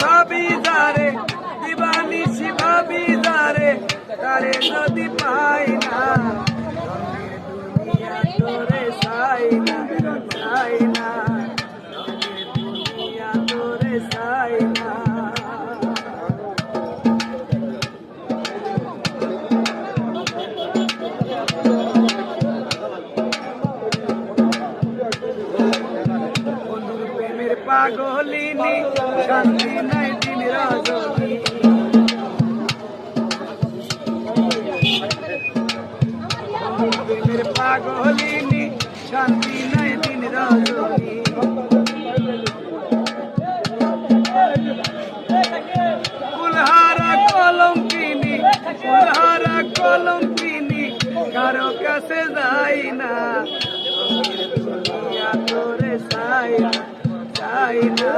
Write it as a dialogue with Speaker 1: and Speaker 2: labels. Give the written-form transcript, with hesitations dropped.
Speaker 1: ভাবি যারে দিবানিশি ভাবি যারে তারে যদি পাই না দুনিয়া তোরে চাই না চাই না দুনিয়া তোরে চাই না পাগলিনী শান্তি নাই দিন রজনী প্রেমের পাগলিনী শান্তি নাই দিন রজনী ফুলহারা কলঙ্কিনী ফুলহারা কলঙ্কিনী কারো কাছে যাই না তোরে চাই না চাই না